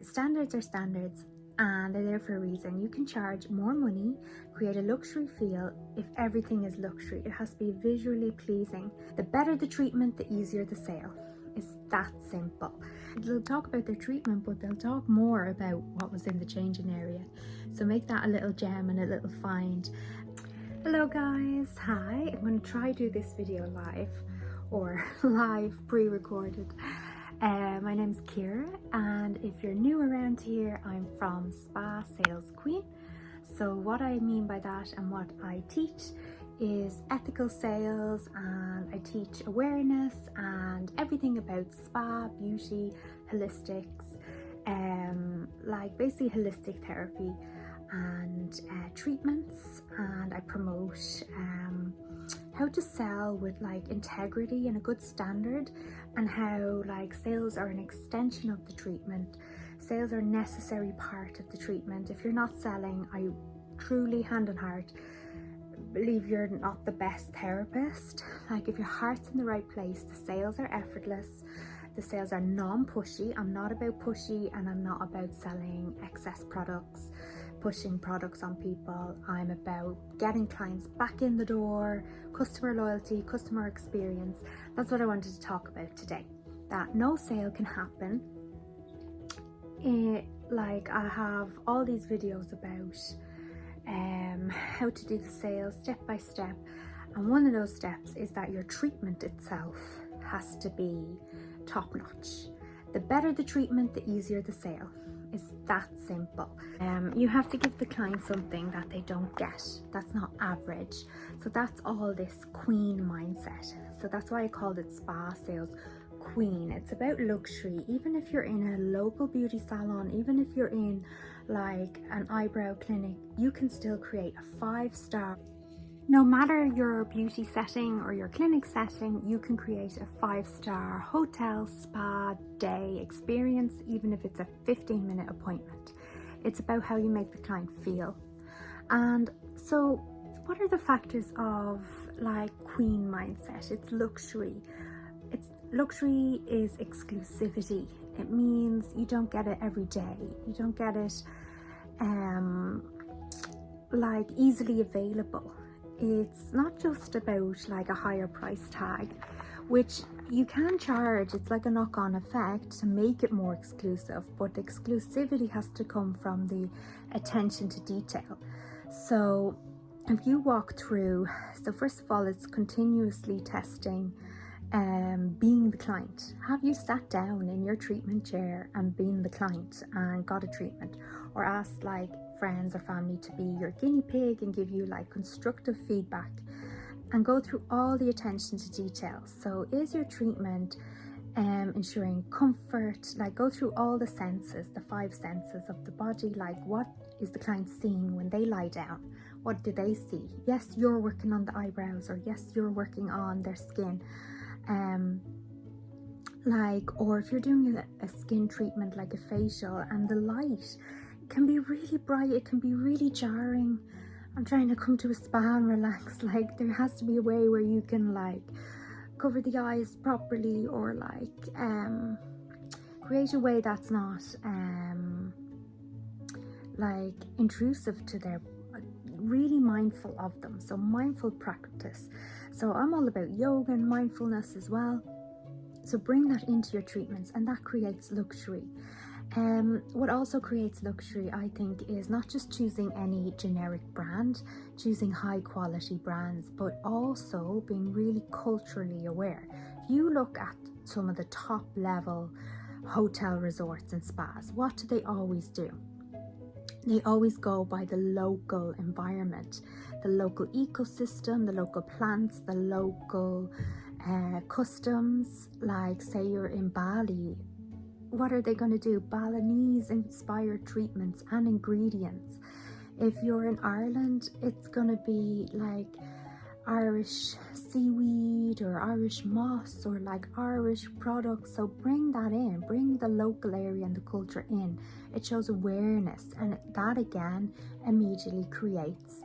Standards are standards and they're there for a reason. You can charge more money, create a luxury feel if everything is luxury. It has to be visually pleasing. The better the treatment, the easier the sale. It's that simple. They'll talk about their treatment, but they'll talk more about what was in the changing area. So make that a little gem and a little find. Hello guys, hi. I'm going to try do this video live or live pre-recorded. My name's Kira, and if you're new around here, I'm from Spa Sales Queen. So what I mean by that and what I teach is ethical sales, and I teach awareness and everything about spa, beauty, holistics, like basically holistic therapy and treatments, and I promote how to sell with like integrity and a good standard, and how like sales are an extension of the treatment. Sales are a necessary part of the treatment. If you're not selling, I truly, hand on heart, believe you're not the best therapist. Like if your heart's in the right place, the sales are effortless. The sales are non-pushy. I'm not about pushy, and I'm not about selling excess products, pushing products on people. I'm about getting clients back in the door, customer loyalty, customer experience. That's what I wanted to talk about today. That no sale can happen. Like I have all these videos about how to do the sales step by step, and one of those steps is that your treatment itself has to be top notch. The better the treatment, the easier the sale. It's that simple. You have to give the client something that they don't get, that's not average. So that's all this queen mindset. So that's why I called it Spa Sales Queen. It's about luxury. Even if you're in a local beauty salon, even if you're in like an eyebrow clinic, you can still create a 5-star. No matter your beauty setting or your clinic setting, you can create a 5-star hotel, spa, day experience, even if it's a 15-minute appointment. It's about how you make the client feel. And so what are the factors of like queen mindset? It's luxury. Luxury is exclusivity. It means you don't get it every day. You don't get it like easily available. It's not just about like a higher price tag, which you can charge. It's like a knock-on effect to make it more exclusive, but the exclusivity has to come from the attention to detail. So if you walk through, so first of all, it's continuously testing being the client. Have you sat down in your treatment chair and been the client and got a treatment, or asked like friends or family to be your guinea pig and give you like constructive feedback, and go through all the attention to detail? So is your treatment ensuring comfort? Like go through all the senses, the 5 senses of the body. Like what is the client seeing when they lie down? What do they see? Yes, you're working on the eyebrows, or yes, you're working on their skin. Or if you're doing a skin treatment like a facial, and the light can be really bright, it can be really jarring. I'm trying to come to a spa and relax. Like there has to be a way where you can like cover the eyes properly, or like create a way that's not like intrusive to their, really mindful of them. So mindful practice. So I'm all about yoga and mindfulness as well. So bring that into your treatments, and that creates luxury. What also creates luxury, I think, is not just choosing any generic brand, choosing high quality brands, but also being really culturally aware. If you look at some of the top level hotel resorts and spas, what do they always do? They always go by the local environment, the local ecosystem, the local plants, the local customs. Like say you're in Bali, what are they going to do? Balinese inspired treatments and ingredients. If you're in Ireland, it's going to be like Irish seaweed or Irish moss or like Irish products. So bring that in, bring the local area and the culture in. It shows awareness, and that again immediately creates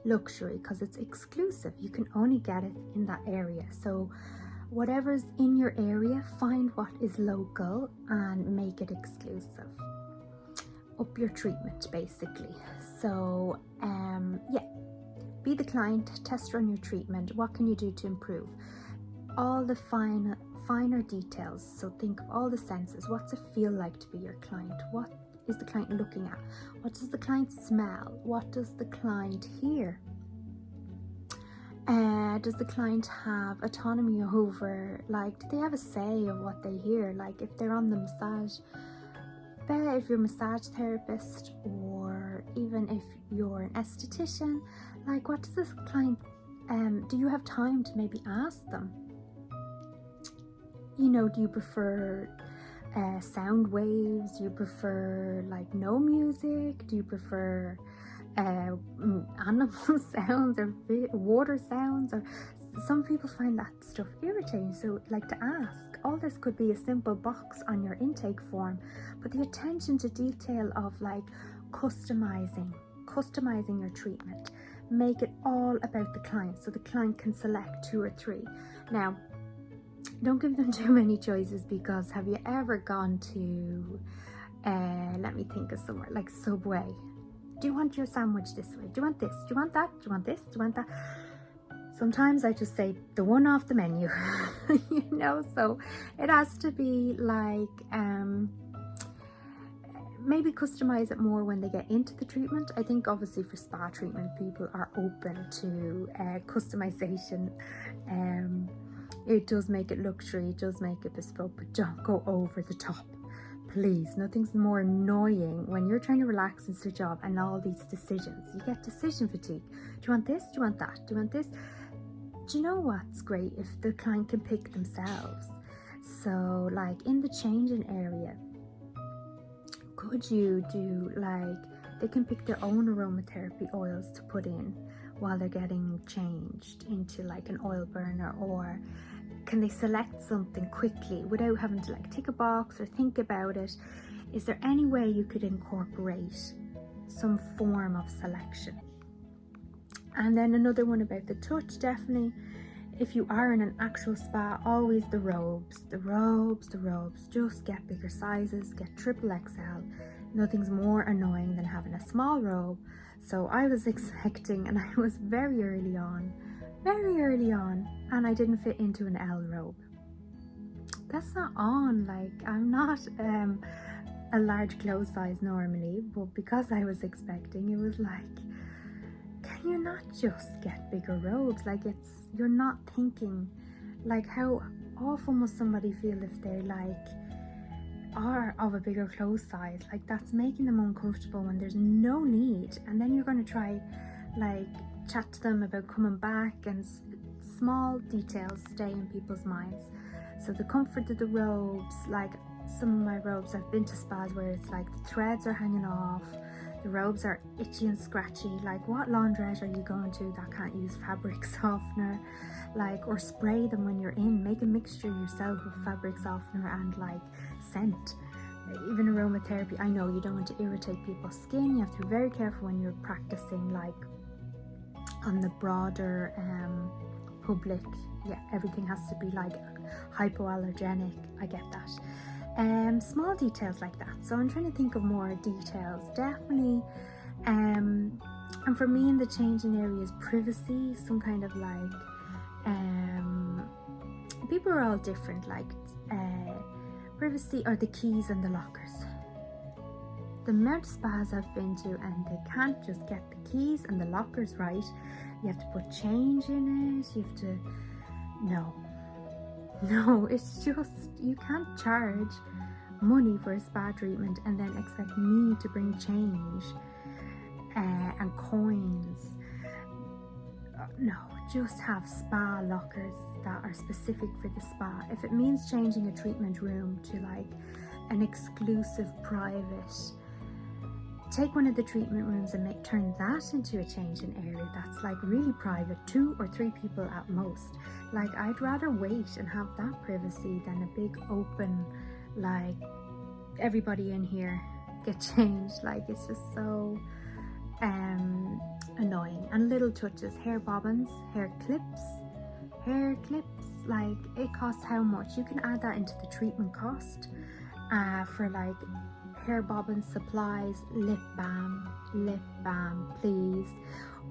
luxury because it's exclusive. You can only get it in that area. So whatever's in your area, find what is local and make it exclusive. up your treatment basically. So yeah, be the client, test run your treatment. What can you do to improve? All the finer details. So think of all the senses. What's it feel like to be your client? What is the client looking at? What does the client smell? What does the client hear? Does the client have autonomy over, like, do they have a say of what they hear? Like, if they're on the massage bed, if you're a massage therapist, or even if you're an esthetician, like, what does this client, do you have time to maybe ask them? You know, do you prefer sound waves? Do you prefer like no music? Do you prefer animal sounds or water sounds? Or some people find that stuff irritating, so like to ask. All this could be a simple box on your intake form, but the attention to detail of like customizing your treatment, make it all about the client, so the client can select 2 or 3. Now, don't give them too many choices, because have you ever gone to let me think of somewhere like Subway? Do you want your sandwich this way? Do you want this? Do you want that? Do you want this? Do you want that? Sometimes I just say the one off the menu. You know, so it has to be like maybe customize it more when they get into the treatment. I think obviously for spa treatment people are open to customization. It does make it luxury, it does make it bespoke, but don't go over the top, please. Nothing's more annoying when you're trying to relax and switch off and all these decisions. You get decision fatigue. Do you want this? Do you want that? Do you want this? Do you know what's great? If the client can pick themselves. So like in the changing area, could you do like, they can pick their own aromatherapy oils to put in while they're getting changed into like an oil burner, or can they select something quickly without having to like tick a box or think about it? Is there any way you could incorporate some form of selection? And then another one about the touch, definitely if you are in an actual spa, always the robes, just get bigger sizes, get XXL. Nothing's more annoying than having a small robe. So I was expecting, and I was very early on, and I didn't fit into an L robe. That's not on, like, I'm not a large clothes size normally, but because I was expecting, it was like, can you not just get bigger robes? Like, you're not thinking, like, how awful must somebody feel if they like are of a bigger clothes size? Like, that's making them uncomfortable when there's no need. And then you're going to try like chat to them about coming back, and small details stay in people's minds. So the comfort of the robes, like some of my robes, I've been to spas where it's like the threads are hanging off, the robes are itchy and scratchy. Like, what laundrette are you going to that can't use fabric softener? Like, or spray them when you're in. Make a mixture yourself of fabric softener and like scent. Even aromatherapy, I know you don't want to irritate people's skin. You have to be very careful when you're practicing like on the broader public. Yeah, everything has to be like hypoallergenic. I get that. Small details like that. So I'm trying to think of more details, definitely. And for me, in the changing areas, privacy, some kind of like people are all different, like privacy, or the keys and the lockers. The amount of spas I've been to, and they can't just get the keys and the lockers right. You have to put change in it. You have to, no, it's just, you can't charge money for a spa treatment and then expect me to bring change and coins. No, just have spa lockers that are specific for the spa. If it means changing a treatment room to like an exclusive private, take one of the treatment rooms and turn that into a changing area that's like really private, 2 or 3 people at most. Like, I'd rather wait and have that privacy than a big open, like, everybody in here get changed. Like, it's just so annoying. And little touches, hair bobbins, hair clips, like, it costs how much? You can add that into the treatment cost for like hair bobbin supplies, lip balm, please.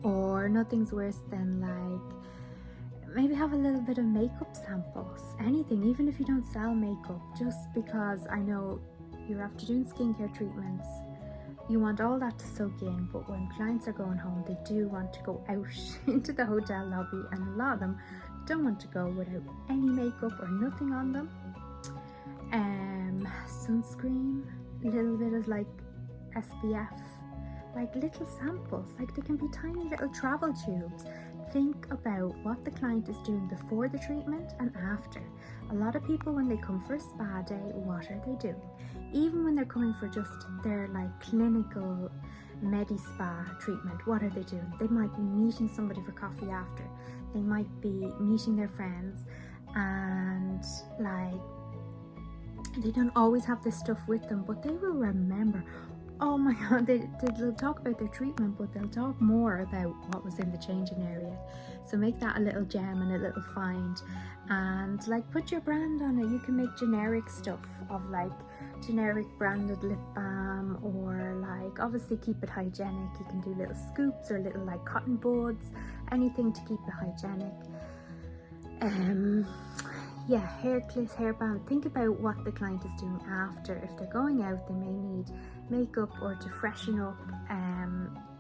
Or nothing's worse than like, maybe have a little bit of makeup samples, anything, even if you don't sell makeup, just because I know you're after doing skincare treatments, you want all that to soak in, but when clients are going home, they do want to go out into the hotel lobby, and a lot of them don't want to go without any makeup or nothing on them. Sunscreen, a little bit of like SPF, like little samples, like they can be tiny little travel tubes. Think about what the client is doing before the treatment and after. A lot of people, when they come for a spa day, what are they doing? Even when they're coming for just their like clinical medi-spa treatment, what are they doing? They might be meeting somebody for coffee after. They might be meeting their friends, and like, they don't always have this stuff with them, but they will remember. Oh my god, they'll talk about their treatment, but they'll talk more about what was in the changing area. So make that a little gem and a little find, and like put your brand on it. You can make generic stuff of like generic branded lip balm, or like obviously keep it hygienic. You can do little scoops or little like cotton buds, anything to keep it hygienic. Yeah, hair clips, hair balm. Think about what the client is doing after. If they're going out, they may need makeup or to freshen up,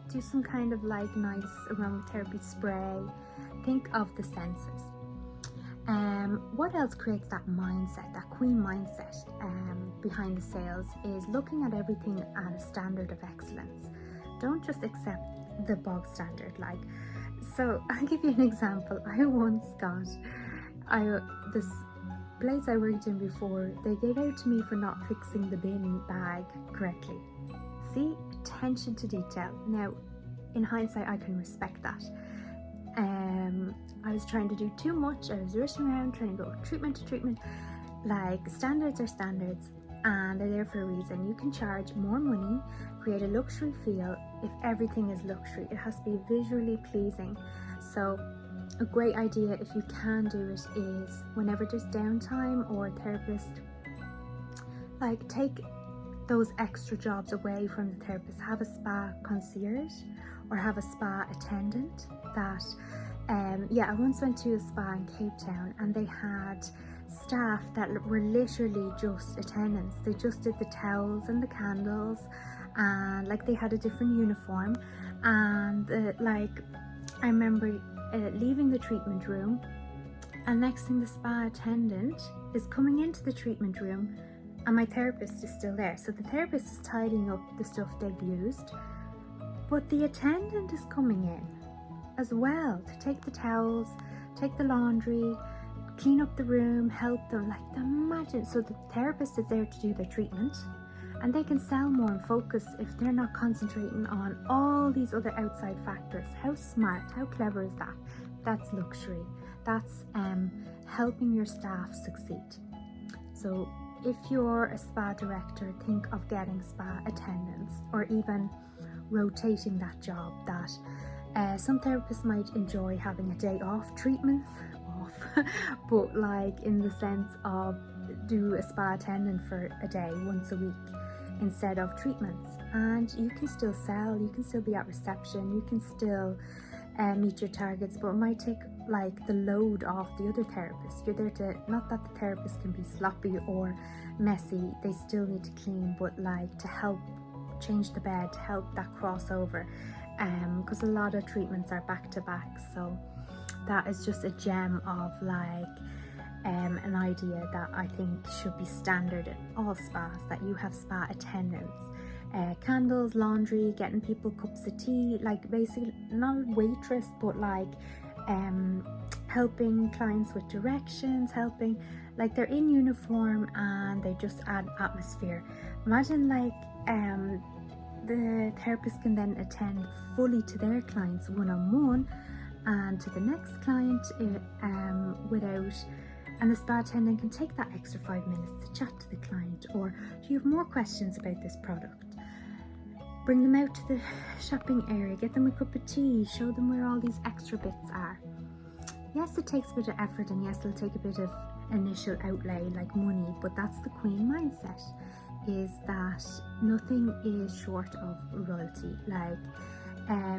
do some kind of like nice aromatherapy spray. Think of the senses. What else creates that mindset, that queen mindset behind the sales, is looking at everything at a standard of excellence. Don't just accept the bog standard. Like, so I'll give you an example. I once got this place I worked in before, they gave out to me for not fixing the bin bag correctly. See, attention to detail. Now, in hindsight, I can respect that. I was trying to do too much. I was rushing around trying to go treatment to treatment. Like, standards are standards, and they're there for a reason. You can charge more money, create a luxury feel. If everything is luxury, it has to be visually pleasing. So a great idea, if you can do it, is whenever there's downtime or a therapist, like take those extra jobs away from the therapist. Have a spa concierge or have a spa attendant that, I once went to a spa in Cape Town, and they had staff that were literally just attendants. They just did the towels and the candles, and like they had a different uniform. And I remember leaving the treatment room, and next thing the spa attendant is coming into the treatment room, and my therapist is still there. So the therapist is tidying up the stuff they've used, but the attendant is coming in as well to take the towels, take the laundry, clean up the room, help them. Like, imagine. So the therapist is there to do their treatment, and they can sell more and focus if they're not concentrating on all these other outside factors. How smart, how clever is that? That's luxury. That's helping your staff succeed. So if you're a spa director, think of getting spa attendants, or even rotating that job. That some therapists might enjoy having a day off, treatments off, but like in the sense of do a spa attendant for a day once a week instead of treatments, and you can still sell, you can still be at reception, you can still meet your targets, but it might take like the load off the other therapist. You're there to, not that the therapist can be sloppy or messy, they still need to clean, but like to help change the bed, to help that crossover, because a lot of treatments are back to back. So that is just a gem of like an idea that I think should be standard in all spas, that you have spa attendants, candles, laundry, getting people cups of tea, like basically not a waitress, but like helping clients with directions, helping, like they're in uniform and they just add atmosphere. Imagine like the therapist can then attend fully to their clients one-on-one and to the next client without, and the spa attendant can take that extra 5 minutes to chat to the client. Or do you have more questions about this product? Bring them out to the shopping area, get them a cup of tea, show them where all these extra bits are. Yes, it takes a bit of effort, and yes, it'll take a bit of initial outlay like money, but that's the queen mindset. is that nothing is short of royalty. Like,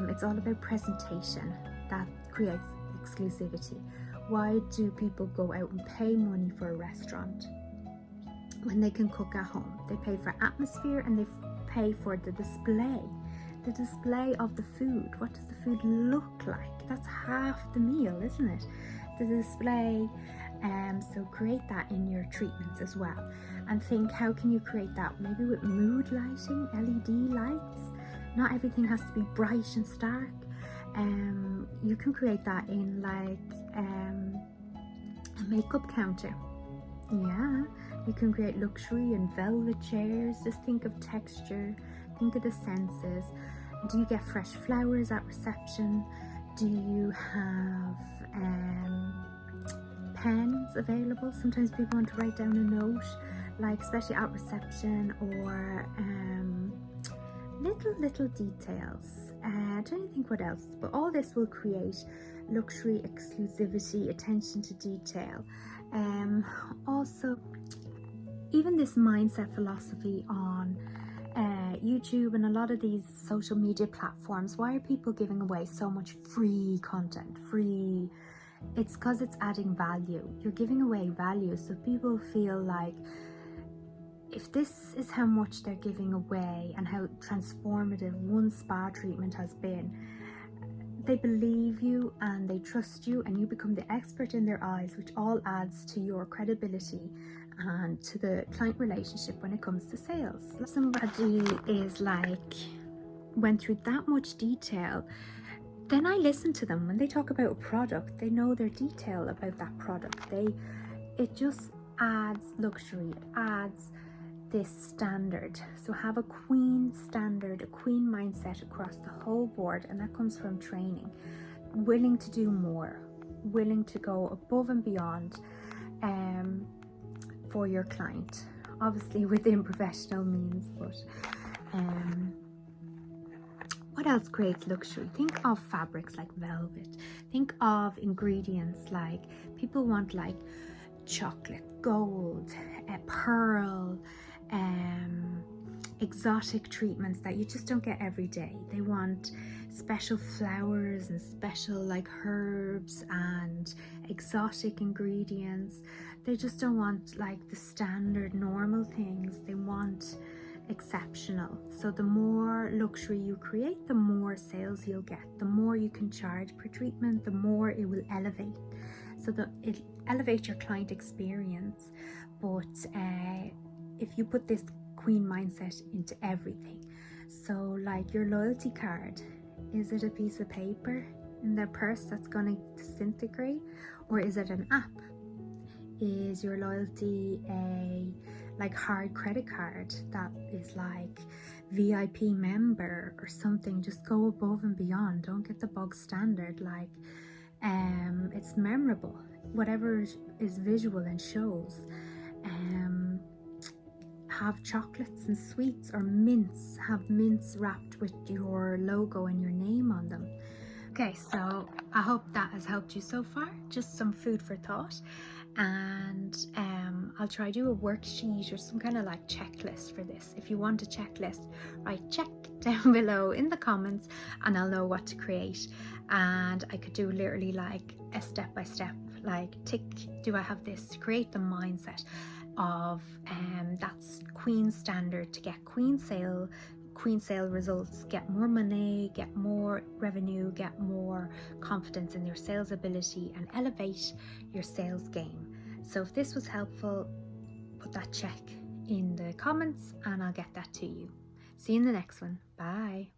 it's all about presentation that creates exclusivity. Why do people go out and pay money for a restaurant when they can cook at home? They pay for atmosphere and they pay for the display of the food. What does the food look like? That's half the meal, isn't it? The display. So create that in your treatments as well, and think, how can you create that? Maybe with mood lighting, LED lights. Not everything has to be bright and stark. You can create that in like a makeup counter. Yeah, you can create luxury and velvet chairs. Just think of texture, think of the senses. Do you get fresh flowers at reception? Do you have pens available? Sometimes people want to write down a note, like especially at reception, or little details. I don't think what else, but all this will create luxury, exclusivity, attention to detail. Also, even this mindset philosophy on YouTube and a lot of these social media platforms. Why are people giving away so much free content? It's because it's adding value. You're giving away value, so people feel like if this is how much they're giving away and how transformative one spa treatment has been, they believe you and they trust you, and you become the expert in their eyes, which all adds to your credibility and to the client relationship when it comes to sales. Somebody is like, went through that much detail, then I listen to them when they talk about a product. They know their detail about that product. It just adds luxury, it adds this standard. So have a queen standard, a queen mindset across the whole board, and that comes from training. Willing to do more, willing to go above and beyond for your client, obviously within professional means. But what else creates luxury? Think of fabrics like velvet. Think of ingredients like, people want like chocolate, gold, pearl, exotic treatments that you just don't get every day. They want special flowers and special like herbs and exotic ingredients. They just don't want like the standard normal things. They want exceptional. So the more luxury you create, the more sales you'll get. The more you can charge per treatment, the more it will elevate. So that it elevates your client experience. But if you put this queen mindset into everything, so like your loyalty card, is it a piece of paper in their purse that's going to disintegrate, or is it an app? Is your loyalty a like hard credit card that is like VIP member or something? Just go above and beyond. Don't get the bog standard. Like it's memorable, whatever is visual and shows. Have chocolates and sweets, or mints. Have mints wrapped with your logo and your name on them. Okay, so I hope that has helped you so far. Just some food for thought. And I'll try do a worksheet or some kind of like checklist for this. If you want a checklist, write check down below in the comments and I'll know what to create. And I could do literally like a step-by-step, like tick, do I have this? Create the mindset of that's queen standard to get queen sale results, get more money, get more revenue, get more confidence in your sales ability, and elevate your sales game. So if this was helpful, put that check in the comments and I'll get that to you. See you in the next one. Bye.